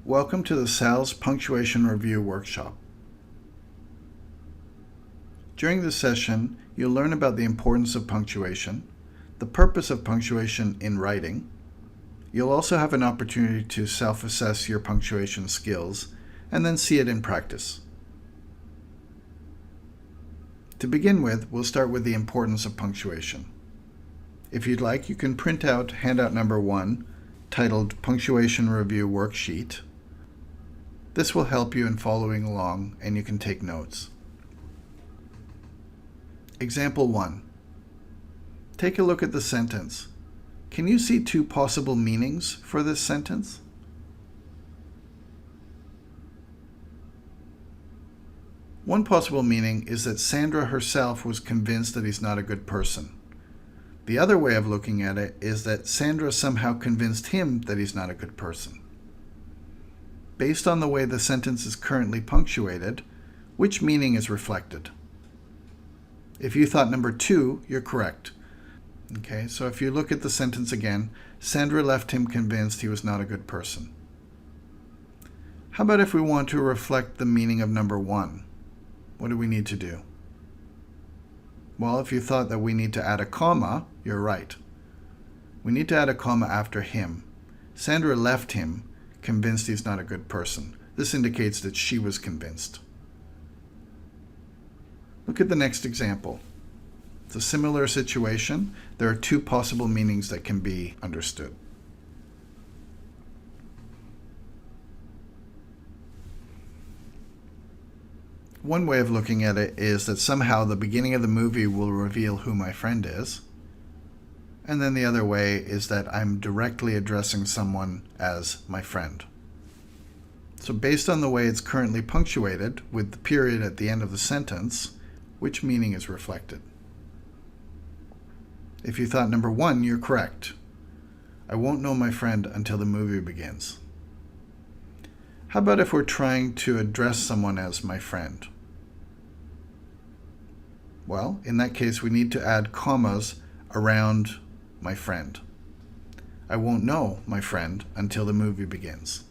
Welcome to the Sal's Punctuation Review Workshop. During this session, you'll learn about the importance of punctuation, the purpose of punctuation in writing. You'll also have an opportunity to self-assess your punctuation skills and then see it in practice. To begin with, we'll start with the importance of punctuation. If you'd like, you can print out handout number 1, titled Punctuation Review Worksheet. This will help you in following along, and you can take notes. Example 1. Take a look at the sentence. Can you see two possible meanings for this sentence? One possible meaning is that Sandra herself was convinced that he's not a good person. The other way of looking at it is that Sandra somehow convinced him that he's not a good person. Based on the way the sentence is currently punctuated, which meaning is reflected? If you thought number 2, you're correct. Okay, so if you look at the sentence again, Sandra left him convinced he was not a good person. How about if we want to reflect the meaning of number 1? What do we need to do? Well, if you thought that we need to add a comma, you're right. We need to add a comma after him. Sandra left him convinced he's not a good person. This indicates that she was convinced. Look at the next example. It's a similar situation. There are two possible meanings that can be understood. One way of looking at it is that somehow the beginning of the movie will reveal who my friend is. And then the other way is that I'm directly addressing someone as my friend. So based on the way it's currently punctuated, with the period at the end of the sentence, which meaning is reflected? If you thought number 1, you're correct. I won't know my friend until the movie begins. How about if we're trying to address someone as my friend? Well, in that case, we need to add commas around my friend. I won't know my friend until the movie begins.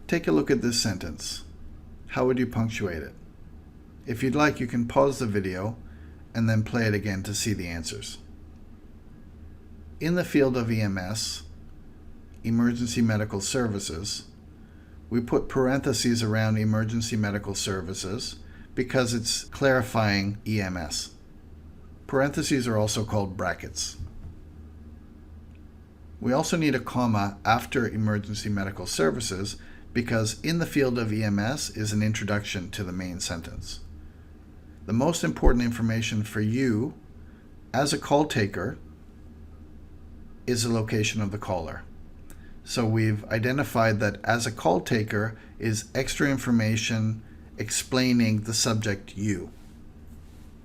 Take a look at this sentence. How would you punctuate it? If you'd like, you can pause the video and then play it again to see the answers. In the field of EMS, Emergency Medical Services, we put parentheses around Emergency Medical Services because it's clarifying EMS. Parentheses are also called brackets. We also need a comma after Emergency Medical Services because in the field of EMS is an introduction to the main sentence. The most important information for you as a call taker is the location of the caller. So we've identified that as a call taker is extra information explaining the subject you.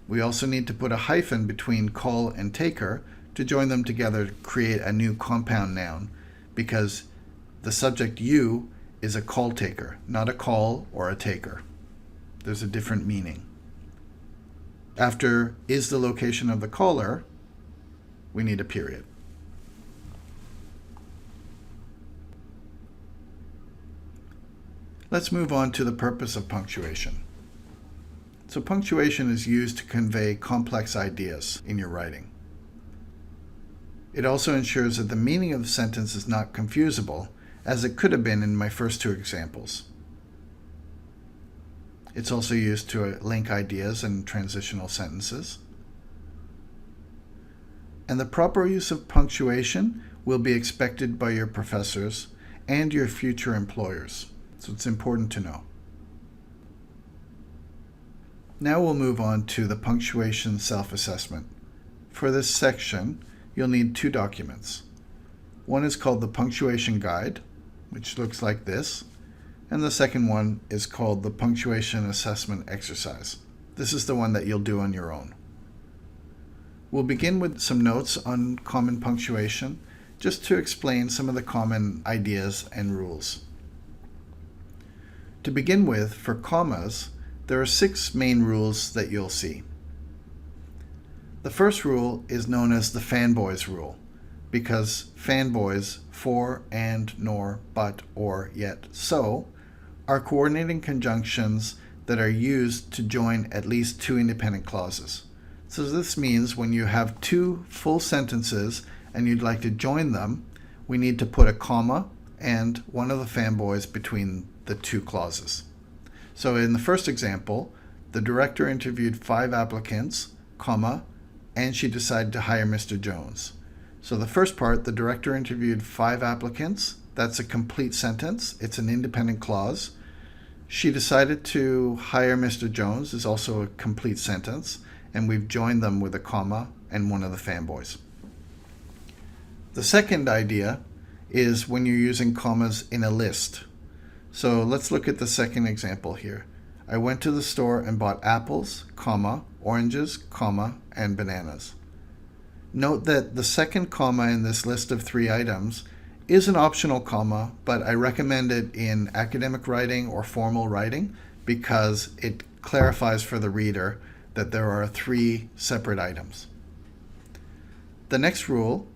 We also need to put a hyphen between call and taker to join them together to create a new compound noun because the subject you is a call taker, not a call or a taker. There's a different meaning. After is the location of the caller, we need a period. Let's move on to the purpose of punctuation. So punctuation is used to convey complex ideas in your writing. It also ensures that the meaning of the sentence is not confusable, as it could have been in my first 2 examples. It's also used to link ideas and transitional sentences. And the proper use of punctuation will be expected by your professors and your future employers, so it's important to know. Now we'll move on to the punctuation self-assessment. For this section, you'll need 2 documents. One is called the Punctuation Guide, which looks like this, and the second one is called the Punctuation Assessment Exercise. This is the one that you'll do on your own. We'll begin with some notes on common punctuation, just to explain some of the common ideas and rules. To begin with, for commas, there are 6 main rules that you'll see. The first rule is known as the fanboys rule, because fanboys, for, and, nor, but, or, yet, so, are coordinating conjunctions that are used to join at least two independent clauses. So this means when you have two full sentences and you'd like to join them, we need to put a comma and one of the fanboys between the two clauses. So in the first example, the director interviewed 5 applicants, comma, and she decided to hire Mr. Jones. So the first part, the director interviewed 5 applicants. That's a complete sentence. It's an independent clause. She decided to hire Mr. Jones is also a complete sentence, and we've joined them with a comma and one of the fanboys. The second idea is when you're using commas in a list. So let's look at the second example here. I went to the store and bought apples, comma, oranges, comma, and bananas. Note that the second comma in this list of 3 items is an optional comma, but I recommend it in academic writing or formal writing because it clarifies for the reader that there are 3 separate items. The next rule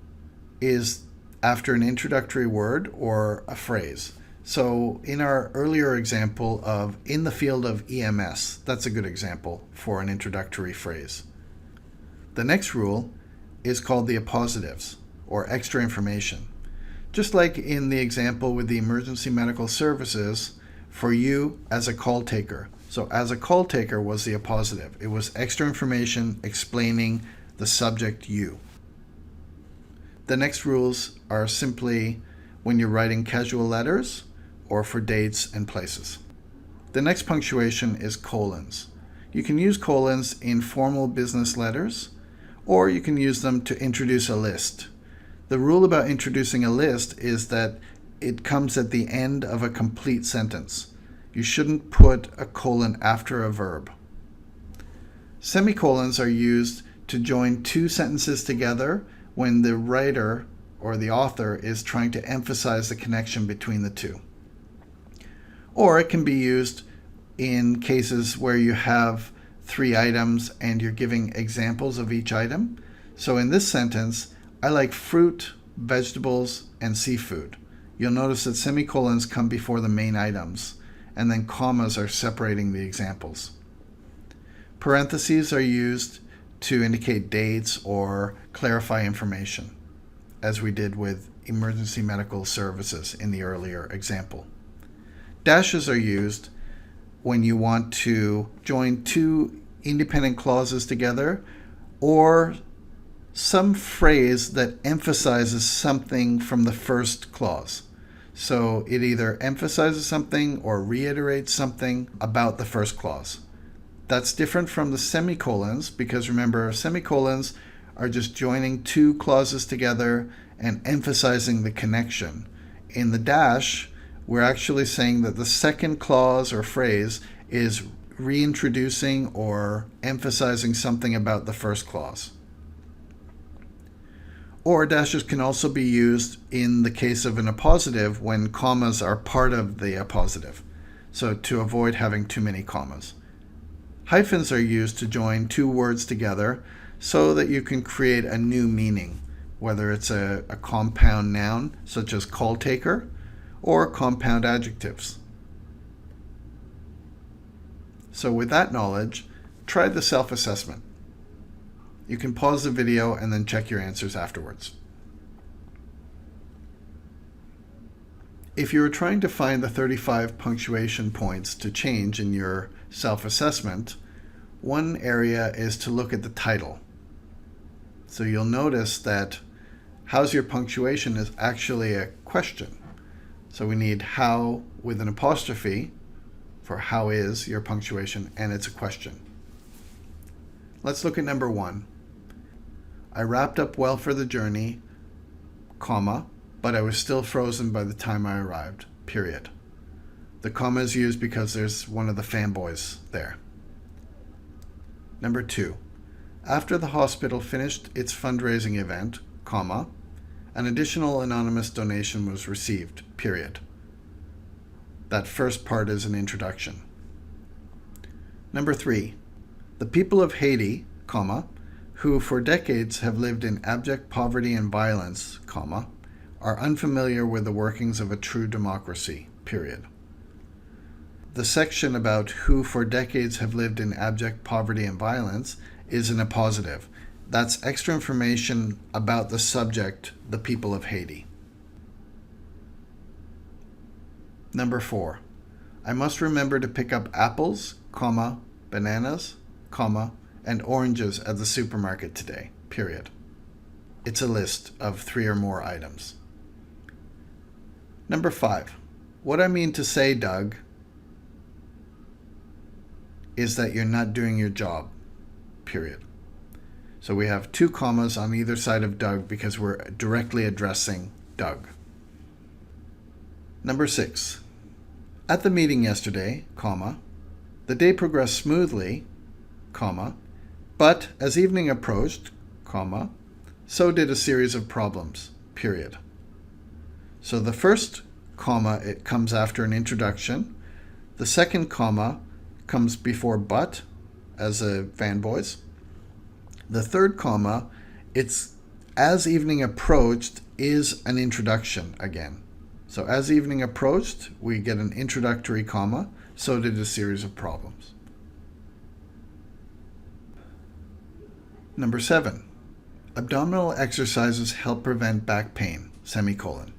is after an introductory word or a phrase. So in our earlier example of in the field of EMS, that's a good example for an introductory phrase. The next rule is called the appositives or extra information. Just like in the example with the emergency medical services, for you as a call taker. So as a call taker was the appositive. It was extra information explaining the subject you. The next rules are simply when you're writing casual letters or for dates and places. The next punctuation is colons. You can use colons in formal business letters, or you can use them to introduce a list. The rule about introducing a list is that it comes at the end of a complete sentence. You shouldn't put a colon after a verb. Semicolons are used to join 2 sentences together when the writer or the author is trying to emphasize the connection between the 2. Or it can be used in cases where you have 3 items and you're giving examples of each item. So in this sentence, I like fruit, vegetables, and seafood. You'll notice that semicolons come before the main items, and then commas are separating the examples. Parentheses are used to indicate dates or clarify information, as we did with emergency medical services in the earlier example. Dashes are used when you want to join 2 independent clauses together or some phrase that emphasizes something from the first clause. So it either emphasizes something or reiterates something about the first clause. That's different from the semicolons because remember, semicolons are just joining 2 clauses together and emphasizing the connection. In the dash, we're actually saying that the second clause or phrase is reintroducing or emphasizing something about the first clause. Or dashes can also be used in the case of an appositive when commas are part of the appositive, so to avoid having too many commas. Hyphens are used to join 2 words together so that you can create a new meaning, whether it's a compound noun such as call taker or compound adjectives. So with that knowledge, try the self-assessment. You can pause the video and then check your answers afterwards. If you are trying to find the 35 punctuation points to change in your self-assessment, one area is to look at the title. So you'll notice that how's your punctuation is actually a question. So we need how with an apostrophe for how is your punctuation, and it's a question. Let's look at number 1. I wrapped up well for the journey, comma, but I was still frozen by the time I arrived, period. The comma is used because there's one of the fanboys there. Number 2. After the hospital finished its fundraising event, comma, an additional anonymous donation was received, period. That first part is an introduction. Number 3. The people of Haiti, comma, who for decades have lived in abject poverty and violence, comma, are unfamiliar with the workings of a true democracy, period. The section about who for decades have lived in abject poverty and violence is in a positive. That's extra information about the subject, the people of Haiti. Number 4. I must remember to pick up apples, comma, bananas, comma, and oranges at the supermarket today, period. It's a list of 3 or more items. Number 5. What I mean to say, Doug, is that you're not doing your job, period. So we have 2 commas on either side of Doug because we're directly addressing Doug. Number 6. At the meeting yesterday, comma, the day progressed smoothly, comma, but as evening approached, comma, so did a series of problems, period. So the first comma, it comes after an introduction. The second comma comes before but, as a fanboys. The third comma, it's as evening approached is an introduction again. So as evening approached, we get an introductory comma, so did a series of problems. Number 7. Abdominal exercises help prevent back pain, semicolon.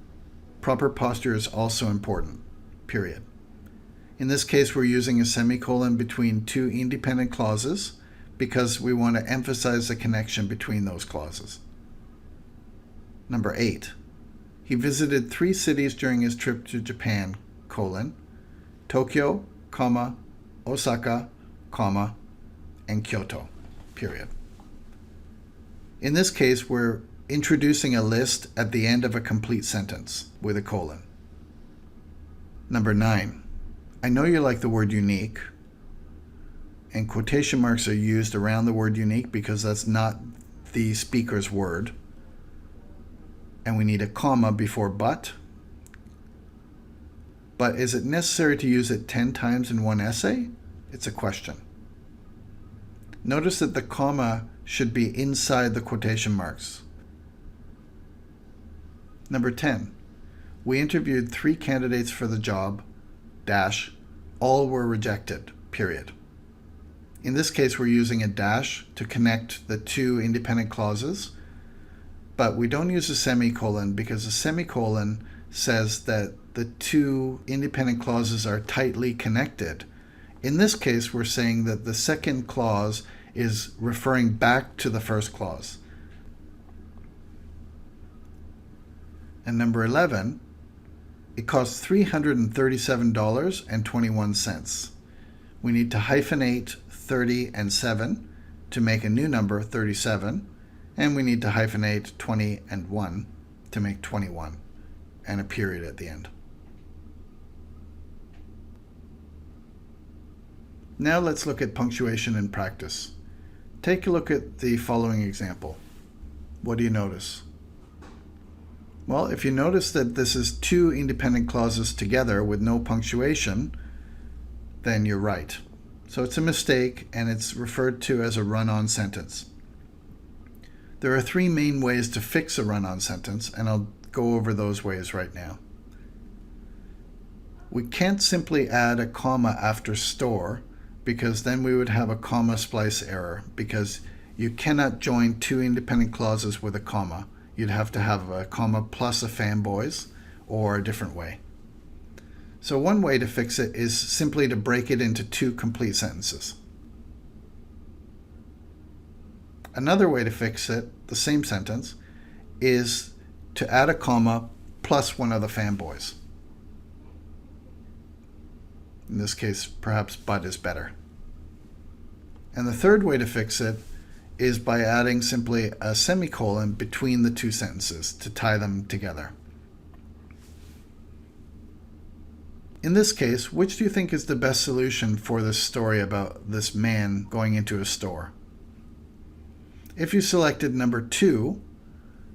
Proper posture is also important, period. In this case, we're using a semicolon between 2 independent clauses because we want to emphasize the connection between those clauses. Number 8. He visited 3 cities during his trip to Japan, colon, Tokyo, comma, Osaka, comma, and Kyoto, period. In this case, we're introducing a list at the end of a complete sentence with a colon. Number 9. I know you like the word unique, and quotation marks are used around the word unique because that's not the speaker's word. And we need a comma before but. But is it necessary to use it 10 times in one essay? It's a question. Notice that the comma should be inside the quotation marks. Number 10. We interviewed 3 candidates for the job, dash, all were rejected, period. In this case, we're using a dash to connect the 2 independent clauses, but we don't use a semicolon because a semicolon says that the 2 independent clauses are tightly connected. In this case, we're saying that the second clause is referring back to the first clause. And number 11, it costs $337.21. We need to hyphenate 30 and 7 to make a new number, 37, and we need to hyphenate 20 and 1 to make 21, and a period at the end. Now let's look at punctuation in practice. Take a look at the following example. What do you notice? Well, if you notice that this is 2 independent clauses together with no punctuation, then you're right. So it's a mistake and it's referred to as a run-on sentence. There are 3 main ways to fix a run-on sentence, and I'll go over those ways right now. We can't simply add a comma after store because then we would have a comma splice error because you cannot join 2 independent clauses with a comma. You'd have to have a comma plus a fanboys or a different way. So one way to fix it is simply to break it into 2 complete sentences. Another way to fix it, the same sentence, is to add a comma plus one of the fanboys. In this case, perhaps but is better. And the third way to fix it is by adding simply a semicolon between the 2 sentences to tie them together. In this case, which do you think is the best solution for this story about this man going into a store? If you selected number 2,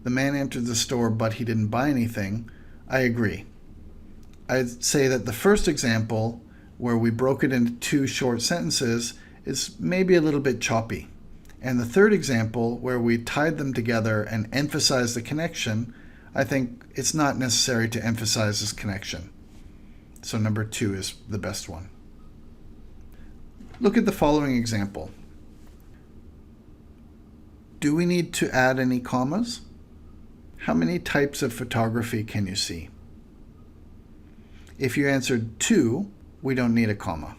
the man entered the store but he didn't buy anything, I agree. I'd say that the first example, where we broke it into 2 short sentences, is maybe a little bit choppy. And the third example, where we tied them together and emphasized the connection, I think it's not necessary to emphasize this connection. So number 2 is the best one. Look at the following example. Do we need to add any commas? How many types of photography can you see? If you answered 2, we don't need a comma.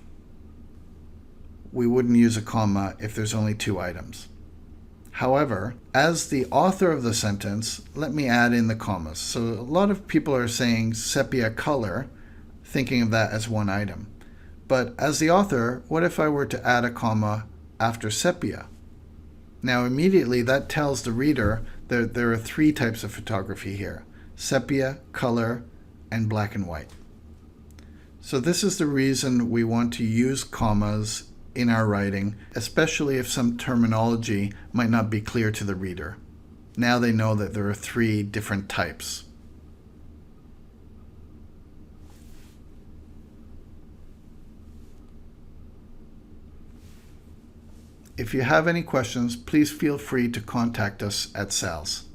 We wouldn't use a comma if there's only 2 items. However, as the author of the sentence, let me add in the commas. So a lot of people are saying sepia color, thinking of that as one item. But as the author, what if I were to add a comma after sepia? Now immediately that tells the reader that there are 3 types of photography here: sepia, color, and black and white. So this is the reason we want to use commas in our writing, especially if some terminology might not be clear to the reader. Now they know that there are 3 different types. If you have any questions, please feel free to contact us at SALS.